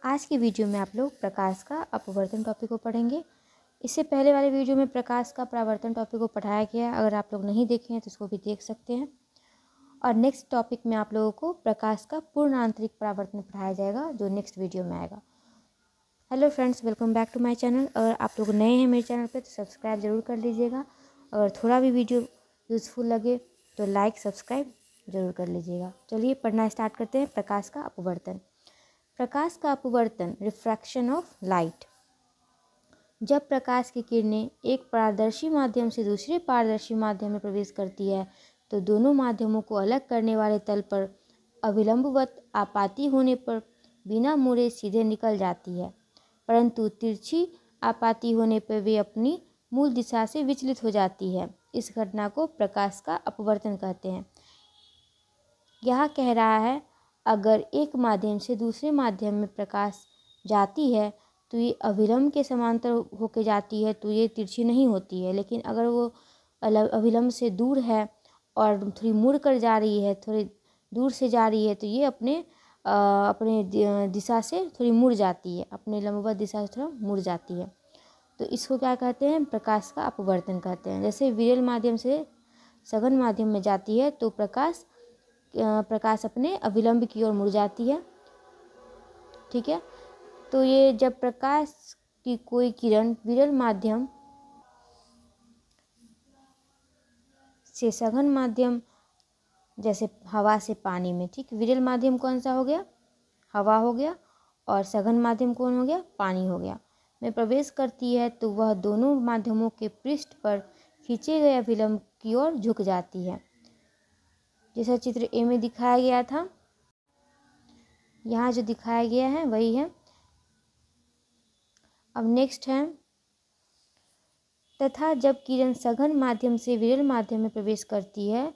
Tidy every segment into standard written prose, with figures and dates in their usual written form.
आज की वीडियो में आप लोग प्रकाश का अपवर्तन टॉपिक को पढ़ेंगे। इससे पहले वाले वीडियो में प्रकाश का परावर्तन टॉपिक को पढ़ाया गया है। अगर आप लोग नहीं देखे हैं तो इसको भी देख सकते हैं। और नेक्स्ट टॉपिक में आप लोगों को प्रकाश का पूर्ण आंतरिक परावर्तन पढ़ाया जाएगा, जो नेक्स्ट वीडियो में आएगा। Hello friends, welcome back to my channel. अगर आप लोग नए हैं मेरे चैनल पे तो सब्सक्राइब ज़रूर कर लीजिएगा। अगर थोड़ा भी वीडियो यूज़फुल लगे तो लाइक सब्सक्राइब ज़रूर कर लीजिएगा। चलिए पढ़ना स्टार्ट करते हैं। प्रकाश का अपवर्तन। प्रकाश का अपवर्तन, रिफ्रैक्शन ऑफ लाइट। जब प्रकाश की किरणें एक पारदर्शी माध्यम से दूसरे पारदर्शी माध्यम में प्रवेश करती है तो दोनों माध्यमों को अलग करने वाले तल पर अविलंबवत आपाती होने पर बिना मुड़े सीधे निकल जाती है, परंतु तिरछी आपाती होने पर वे अपनी मूल दिशा से विचलित हो जाती है। इस घटना को प्रकाश का अपवर्तन कहते हैं। यह कह रहा है, अगर एक माध्यम से दूसरे माध्यम में प्रकाश जाती है तो ये अविलंब के समांतर होके जाती है, तो ये तिरछी नहीं होती है। लेकिन अगर वो अविलंब से दूर है और थोड़ी मुड़ कर जा रही है, थोड़ी दूर से जा रही है, तो ये अपने दिशा से थोड़ी मुड़ जाती है, अपने लंबवत दिशा से थोड़ा मुड़ जाती है। तो इसको क्या कहते हैं? प्रकाश का अपवर्तन कहते हैं। जैसे विरल माध्यम से सघन माध्यम में जाती है तो प्रकाश अपने अविलंब की ओर मुड़ जाती है। ठीक है, तो ये जब प्रकाश की कोई किरण विरल माध्यम से सघन माध्यम, जैसे हवा से पानी में, ठीक, विरल माध्यम कौन सा हो गया? हवा हो गया। और सघन माध्यम कौन हो गया? पानी हो गया। में प्रवेश करती है तो वह दोनों माध्यमों के पृष्ठ पर खींचे गए अविलंब की ओर झुक जाती है, जैसा चित्र ए में दिखाया गया था। यहाँ जो दिखाया गया है वही है। अब नेक्स्ट है, तथा जब किरण सघन माध्यम से विरल माध्यम में प्रवेश करती है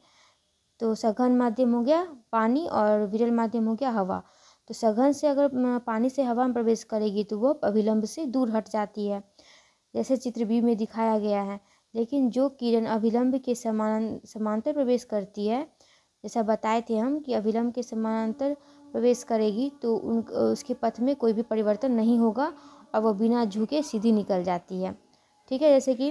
तो सघन माध्यम हो गया पानी और विरल माध्यम हो गया हवा। तो सघन से अगर पानी से हवा में प्रवेश करेगी तो वो अविलंब से दूर हट जाती है, जैसे चित्र बी में दिखाया गया है। लेकिन जो किरण अविलंब के समांतर प्रवेश करती है, जैसा बताए थे हम कि अविलंब के समानांतर प्रवेश करेगी तो उसके पथ में कोई भी परिवर्तन नहीं होगा और वह बिना झुके सीधी निकल जाती है। ठीक है, जैसे कि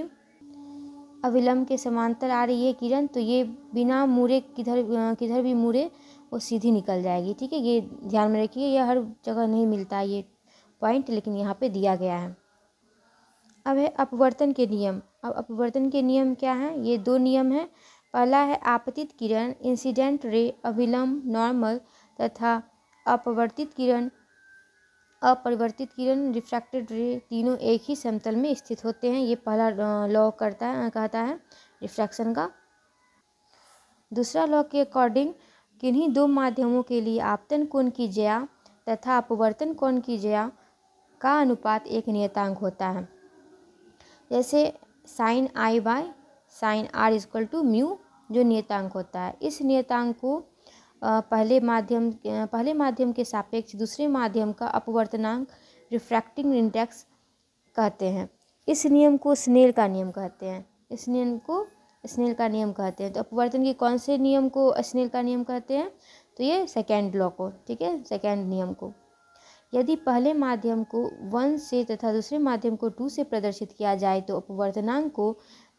अविलंब के समांतर आ रही है किरण, तो ये बिना मुड़े किधर भी मुड़े वो सीधी निकल जाएगी। ठीक है, ये ध्यान में रखिए, यह हर जगह नहीं मिलता ये पॉइंट, लेकिन यहाँ पे दिया गया है। अब है अपवर्तन के नियम। अब अपवर्तन के नियम क्या हैं? ये दो नियम हैं। पहला है आपतित किरण, इंसिडेंट रे, अविलंब नॉर्मल, तथा अपरिवर्तित किरण, रिफ्रैक्टेड रे, तीनों एक ही समतल में स्थित होते हैं। ये पहला लॉ कहता है रिफ्रैक्शन का। दूसरा लॉ के अकॉर्डिंग किन्हीं दो माध्यमों के लिए आपतन कोण की ज्या तथा अपवर्तन कोण की ज्या का अनुपात एक नियतांक होता है। जैसे sine i by sine r equal to mu, जो नियतांक होता है। इस नियतांक को पहले माध्यम के सापेक्ष दूसरे माध्यम का अपवर्तनांक, रिफ्रैक्टिंग इंडेक्स कहते हैं। इस नियम को स्नेल का नियम कहते हैं। तो अपवर्तन के कौन से नियम को स्नेल का नियम कहते हैं? तो ये सेकेंड लॉ को, ठीक है, सेकेंड नियम को। यदि पहले माध्यम को 1 से तथा दूसरे माध्यम को 2 से प्रदर्शित किया जाए तो अपवर्तनांक को,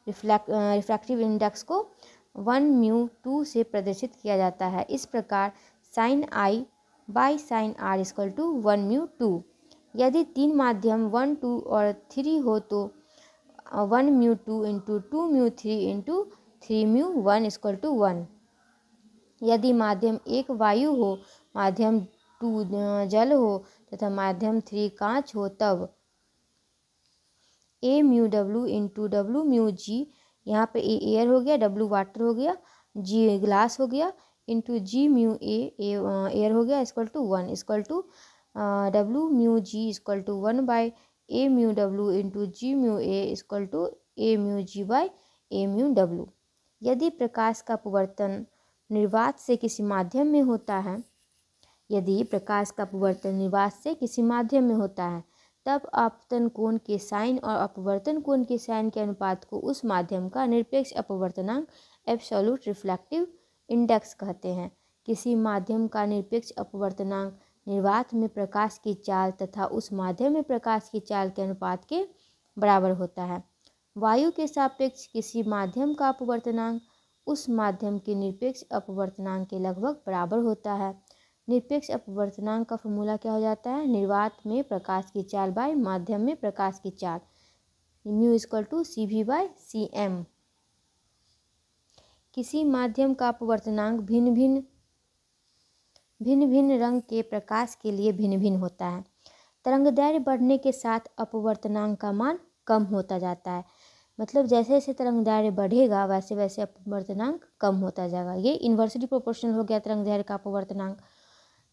रिफ्रैक्टिव इंडेक्स को 1 म्यू 2 से प्रदर्शित किया जाता है। इस प्रकार sine i by sine r equal to 1 mu 2। यदि तीन माध्यम 1, 2 और 3 हो तो 1 mu 2 into 2 mu 3 into 3 mu 1 equal to 1। यदि माध्यम 1 वायु हो, माध्यम 2 जल हो तथा माध्यम 3 कांच हो तब a mu W into W mu g, यहाँ पे ए एयर हो गया, डब्ल्यू वाटर हो गया, जी ग्लास हो गया, into G mu A air हो गया equal to 1 equal to W mu ji equal to 1 bye A mu W into G mu A equal to A mu G bye A mu W. यदि प्रकाश का अपवर्तन निर्वात से किसी माध्यम में होता है, तब आपतन कोण के साइन और अपवर्तन कोण के साइन के अनुपात को उस माध्यम का निरपेक्ष अपवर्तनांक, एब्सोल्यूट रिफ्लेक्टिव इंडेक्स कहते हैं। किसी माध्यम का निरपेक्ष अपवर्तनांक निर्वात में प्रकाश की चाल तथा उस माध्यम में प्रकाश की चाल के अनुपात के बराबर होता है। वायु के सापेक्ष किसी माध्यम का अपवर्तनांक उस माध्यम के निरपेक्ष अपवर्तनांक के लगभग बराबर होता है। निरपेक्ष अपवर्तनांक का फॉर्मूला क्या हो जाता है? निर्वात में प्रकाश की चाल बाय माध्यम में प्रकाश की चाल, mu equal to CV by CM। किसी माध्यम का अपवर्तनांक भिन्न भिन्न रंग के प्रकाश के लिए भिन्न भिन्न होता है। तरंगदैर्घ्य बढ़ने के साथ अपवर्तनांक का मान कम होता जाता है। मतलब जैसे जैसे तरंगदैर्घ्य बढ़ेगा वैसे वैसे अपवर्तनांक कम होता जाएगा। ये इन्वर्सली प्रोपोर्शनल हो गया तरंगदैर्घ्य का अपवर्तनांक।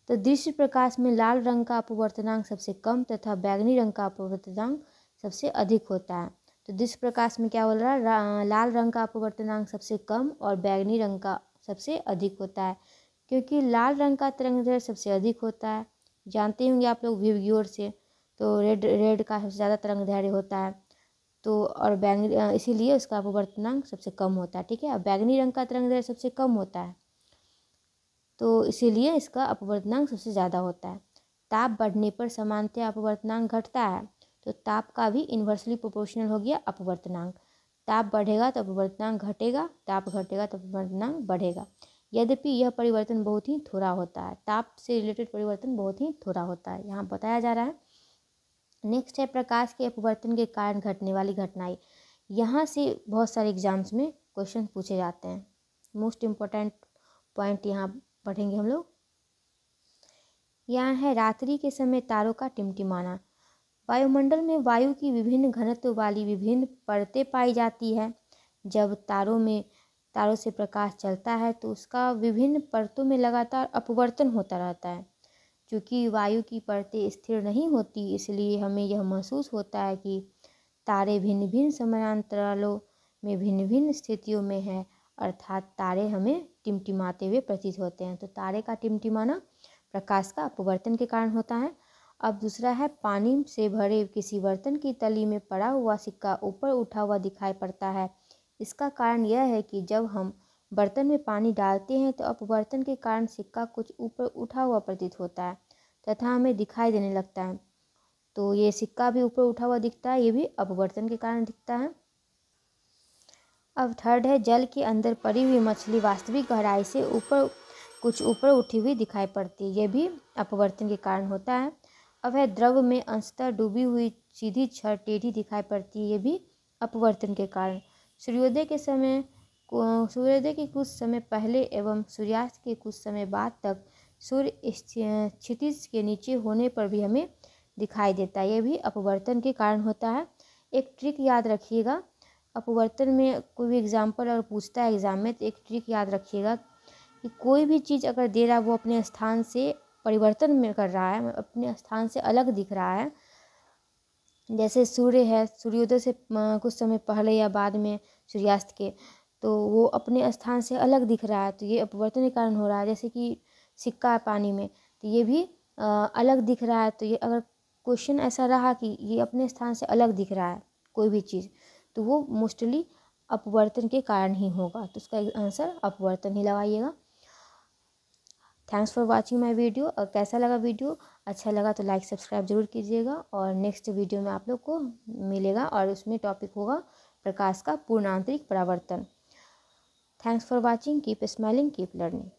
तो दृश्य प्रकाश में लाल रंग का अपवर्तनांक सबसे कम तथा बैगनी रंग का अपवर्तनांक सबसे अधिक होता है। तो दृश्य प्रकाश में क्या बोल रहा है? लाल रंग का अपवर्तनांक सबसे कम और बैगनी रंग का सबसे अधिक होता है, क्योंकि लाल रंग का तरंगदैर्घ्य सबसे अधिक होता है। जानते होंगे आप लोग व्यू की ओर से, तो रेड का सबसे ज़्यादा तरंगदैर्घ्य होता है, तो और बैगनी, इसीलिए उसका अपवर्तनांक सबसे कम होता है। ठीक है, अब बैगनी रंग का तरंगदैर्घ्य सबसे कम होता है, तो इसीलिए इसका अपवर्तनांक सबसे ज़्यादा होता है। ताप बढ़ने पर सामान्यतः अपवर्तनांक घटता है, तो ताप का भी इन्वर्सली प्रोपोर्शनल हो गया अपवर्तनांक। ताप बढ़ेगा तो अपवर्तनांक घटेगा, ताप घटेगा तो अपवर्तनांक बढ़ेगा। यद्यपि यह परिवर्तन बहुत ही थोड़ा होता है, ताप से रिलेटेड परिवर्तन बहुत ही थोड़ा होता है, यहाँ बताया जा रहा है। नेक्स्ट है प्रकाश के अपवर्तन के कारण घटने वाली घटनाएं। यहाँ से बहुत सारे एग्जाम्स में क्वेश्चन पूछे जाते हैं। मोस्ट इम्पोर्टेंट पॉइंट यहाँ पढ़ेंगे हम लोग। यहाँ है रात्रि के समय तारों का टिमटिमाना। वायुमंडल में वायु की विभिन्न घनत्व वाली विभिन्न परतें पाई जाती है। जब तारों से प्रकाश चलता है तो उसका विभिन्न परतों में लगातार अपवर्तन होता रहता है। चूँकि वायु की परतें स्थिर नहीं होती, इसलिए हमें यह महसूस होता है कि तारे भिन्न भिन्न समयांतरालों में भिन्न भिन्न स्थितियों में हैं, अर्थात तारे हमें टिमटिमाते हुए प्रतीत होते हैं। तो तारे का टिमटिमाना प्रकाश का अपवर्तन के कारण होता है। अब दूसरा है पानी से भरे किसी बर्तन की तली में पड़ा हुआ सिक्का ऊपर उठा हुआ दिखाई पड़ता है। इसका कारण यह है कि जब हम बर्तन में पानी डालते हैं तो अपवर्तन के कारण सिक्का कुछ ऊपर उठा हुआ प्रतीत होता है तथा हमें दिखाई देने लगता है। तो ये सिक्का भी ऊपर उठा हुआ दिखता है, ये भी अपवर्तन के कारण दिखता है। अब थर्ड है जल के अंदर पड़ी हुई मछली वास्तविक गहराई से कुछ ऊपर उठी हुई दिखाई पड़ती है, ये भी अपवर्तन के कारण होता है। अब है द्रव में अंशतः डूबी हुई सीधी छड़ टेढ़ी दिखाई पड़ती है, ये भी अपवर्तन के कारण। सूर्योदय के कुछ समय पहले एवं सूर्यास्त के कुछ समय बाद तक सूर्य क्षितिज के नीचे होने पर भी हमें दिखाई देता है, ये भी अपवर्तन के कारण होता है। एक ट्रिक याद रखिएगा, अपवर्तन में कोई भी एग्जाम्पल अगर पूछता है एग्जाम में तो एक ट्रिक याद रखिएगा कि कोई भी चीज़ अगर दे रहा है वो अपने स्थान से परिवर्तन में कर रहा है, अपने स्थान से अलग दिख रहा है। जैसे सूर्य है, सूर्योदय से कुछ समय पहले या बाद में सूर्यास्त के, तो वो अपने स्थान से अलग दिख रहा है, तो ये अपवर्तन के कारण हो रहा है। जैसे कि सिक्का है पानी में, तो ये भी अलग दिख रहा है। तो ये अगर क्वेश्चन ऐसा रहा कि ये अपने स्थान से अलग दिख रहा है कोई भी चीज़, तो वो मोस्टली अपवर्तन के कारण ही होगा, तो उसका आंसर अपवर्तन ही लगाइएगा। Thanks for watching my video. और कैसा लगा वीडियो, अच्छा लगा तो लाइक सब्सक्राइब जरूर कीजिएगा। और नेक्स्ट वीडियो में आप लोग को मिलेगा और उसमें टॉपिक होगा प्रकाश का पूर्ण आंतरिक परावर्तन। Thanks for watching, keep smiling, keep learning.